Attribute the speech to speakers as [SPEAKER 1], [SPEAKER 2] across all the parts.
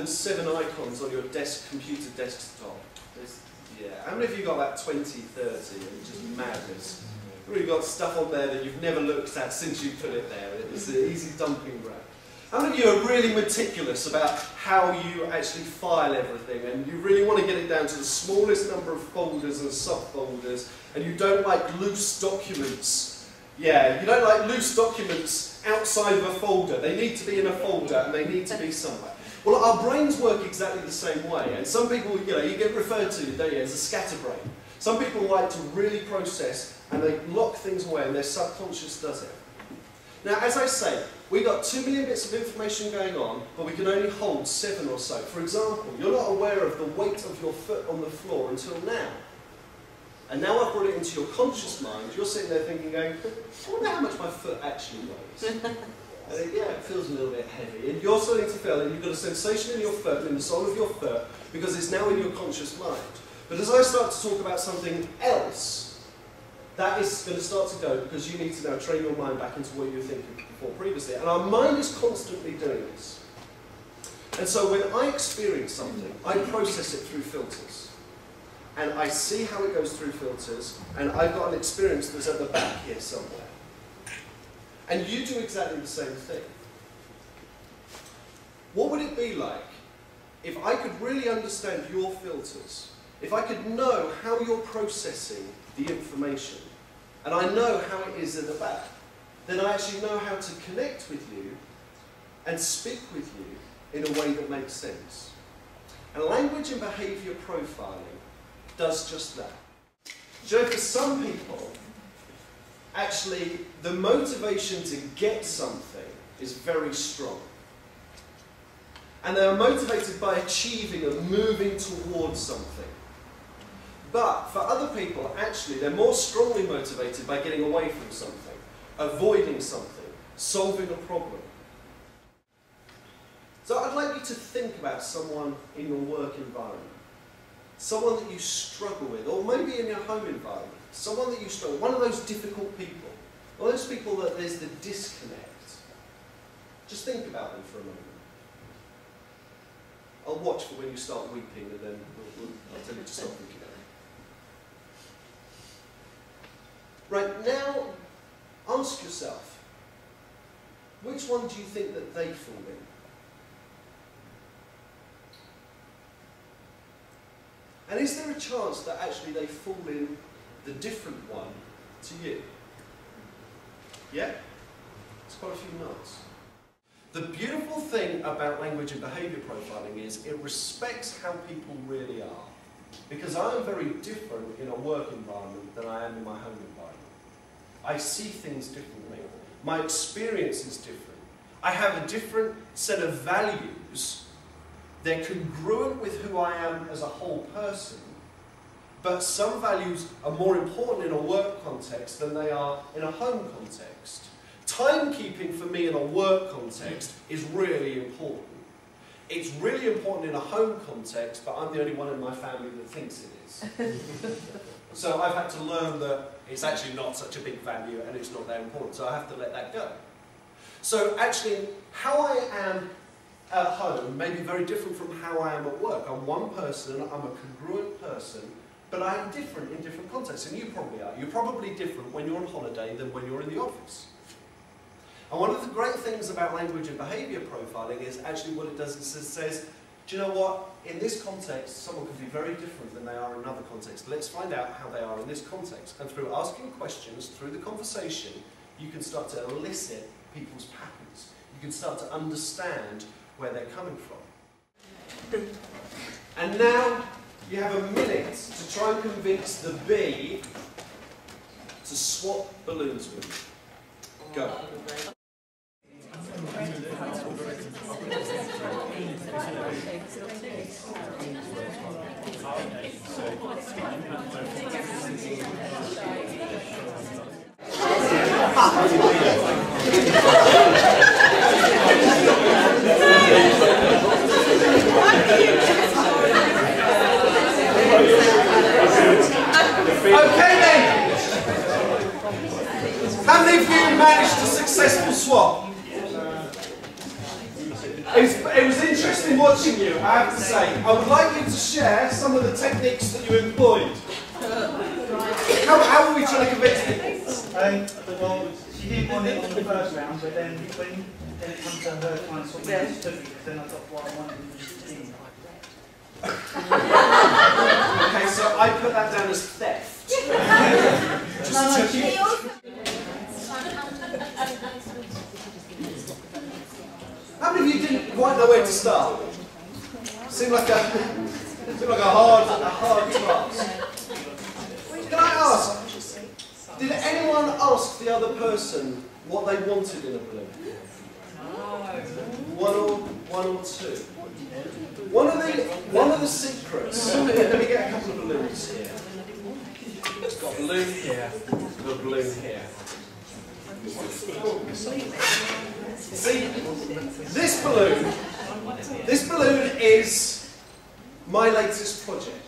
[SPEAKER 1] than 7 icons on your computer desktop. Yeah. How many of you got about 20, 30, and just madness? You've really got stuff on there that you've never looked at since you put it there. It's an easy dumping ground. How many of you are really meticulous about how you actually file everything, and you really want to get it down to the smallest number of folders and subfolders, and you don't like loose documents? Yeah, you don't like loose documents outside of a folder. They need to be in a folder, and they need to be somewhere. Well, our brains work exactly the same way, and some people, you get referred to, don't you, as a scatterbrain. Some people like to really process, and they lock things away, and their subconscious does it. Now, as I say, we got 2 million bits of information going on, but we can only hold 7 or so. For example, you're not aware of the weight of your foot on the floor until now. And now I've brought it into your conscious mind, you're sitting there thinking, going, I wonder how much my foot actually weighs. And yeah, it feels a little bit heavy. And you're starting to feel, and you've got a sensation in your foot, in the sole of your foot, because it's now in your conscious mind. But as I start to talk about something else, that is going to start to go, because you need to now train your mind back into what you were thinking before previously. And our mind is constantly doing this. And so when I experience something, I process it through filters. And I see how it goes through filters, and I've got an experience that's at the back here somewhere. And you do exactly the same thing. What would it be like if I could really understand your filters? If I could know how you're processing the information, and I know how it is at the back, then I actually know how to connect with you and speak with you in a way that makes sense. And language and behaviour profiling does just that. So for some people, actually, the motivation to get something is very strong. And they are motivated by achieving and moving towards something. But for other people, actually, they're more strongly motivated by getting away from something, avoiding something, solving a problem. So I'd like you to think about someone in your work environment. Someone that you struggle with, or maybe in your home environment. Someone that you struggle with, one of those difficult people. One of those people that there's the disconnect. Just think about them for a moment. I'll watch for when you start weeping, and then I'll tell you to stop thinking about it. Right, now, ask yourself, which one do you think that they fall in? And is there a chance that actually they fall in the different one to you? Yeah? It's quite a few nods. The beautiful thing about language and behaviour profiling is it respects how people really are. Because I am very different in a work environment than I am in my home environment. I see things differently. My experience is different. I have a different set of values. They're congruent with who I am as a whole person, but some values are more important in a work context than they are in a home context. Timekeeping for me in a work context is really important. It's really important in a home context, but I'm the only one in my family that thinks it is. So I've had to learn that it's actually not such a big value and it's not that important, so I have to let that go. So actually, how I am at home may be very different from how I am at work. I'm one person, I'm a congruent person, but I am different in different contexts, and you probably are. You're probably different when you're on holiday than when you're in the office. And one of the great things about language and behaviour profiling is actually what it does is it says, do you know what, in this context, someone can be very different than they are in another context. Let's find out how they are in this context. And through asking questions, through the conversation, you can start to elicit people's patterns. You can start to understand where they're coming from. And now you have a minute to try and convince the bee to swap balloons with you. Go. Okay then! How many of you managed a successful swap? It was interesting watching you, I have to say. I would like you to share some of the techniques that you employed. How were we trying to convince people?
[SPEAKER 2] Well, she didn't want it on the first round, but then when it comes to her trying to sort of took it, then I got what I wanted was 15.
[SPEAKER 1] Okay, so I put that down as theft. How many of you didn't quite know where to start? Seemed like a hard class. Can I ask, did anyone ask the other person what they wanted in a balloon? One or two. One of the secrets. Let me get a couple of balloons here. It's got a balloon here, got a balloon here. See, this balloon is my latest project.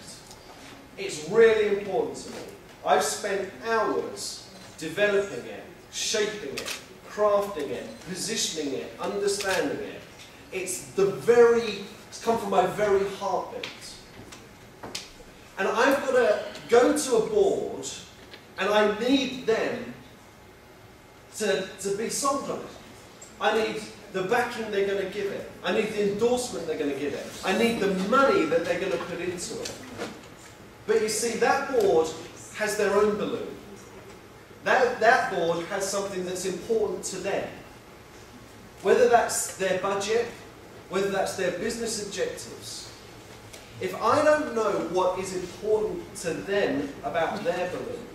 [SPEAKER 1] It's really important to me. I've spent hours developing it, shaping it, crafting it, positioning it, understanding it. It's come from my very heartbeat. And I've got to go to a board and I need them to be sold on it. I need the backing they're going to give it. I need the endorsement they're going to give it. I need the money that they're going to put into it. But you see, that board has their own balloon. That board has something that's important to them. Whether that's their budget, whether that's their business objectives. If I don't know what is important to them about their balloon,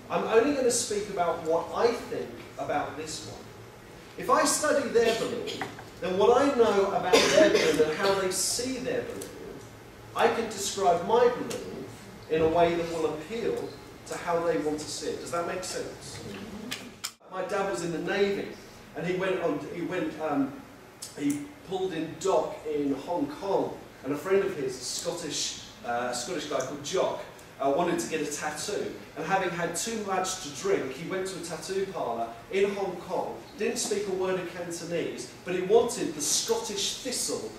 [SPEAKER 1] I'm only going to speak about what I think about this one. If I study their balloon, then what I know about their balloon and how they see their balloon, I can describe my balloon in a way that will appeal to how they want to see it. Does that make sense? My dad was in the Navy, and he pulled in dock in Hong Kong, and a friend of his, a Scottish guy called Jock, wanted to get a tattoo, and having had too much to drink, he went to a tattoo parlour in Hong Kong, didn't speak a word of Cantonese, but he wanted the Scottish thistle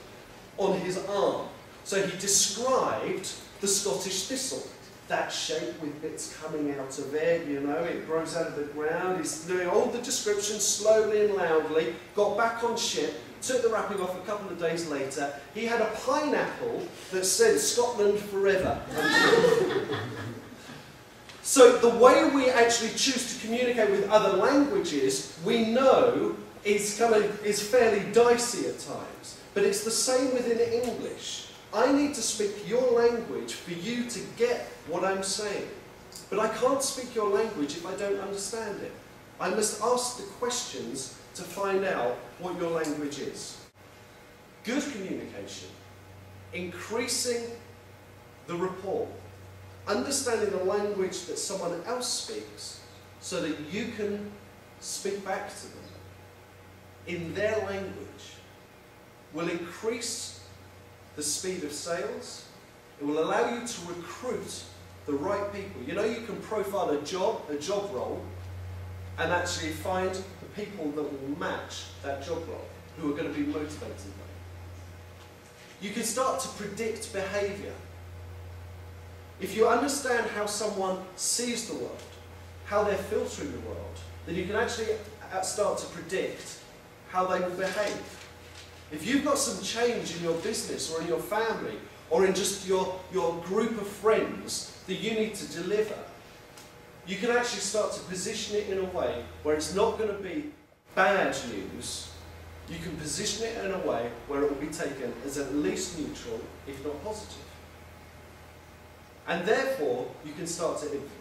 [SPEAKER 1] on his arm. So he described the Scottish thistle, that shape with bits coming out of it, you know, it grows out of the ground. He's doing all the descriptions slowly and loudly, got back on ship, took the wrapping off a couple of days later. He had a pineapple that said Scotland forever. So the way we actually choose to communicate with other languages, we know is fairly dicey at times. But it's the same within English. I need to speak your language for you to get what I'm saying. But I can't speak your language if I don't understand it. I must ask the questions to find out what your language is. Good communication, increasing the rapport, understanding the language that someone else speaks so that you can speak back to them in their language will increase the speed of sales. It will allow you to recruit the right people. You know, you can profile a job role, and actually find the people that will match that job role, who are going to be motivated by it. You can start to predict behaviour. If you understand how someone sees the world, how they're filtering the world, then you can actually start to predict how they will behave. If you've got some change in your business or in your family or in just your group of friends that you need to deliver, you can actually start to position it in a way where it's not going to be bad news. You can position it in a way where it will be taken as at least neutral, if not positive. And therefore, you can start to influence.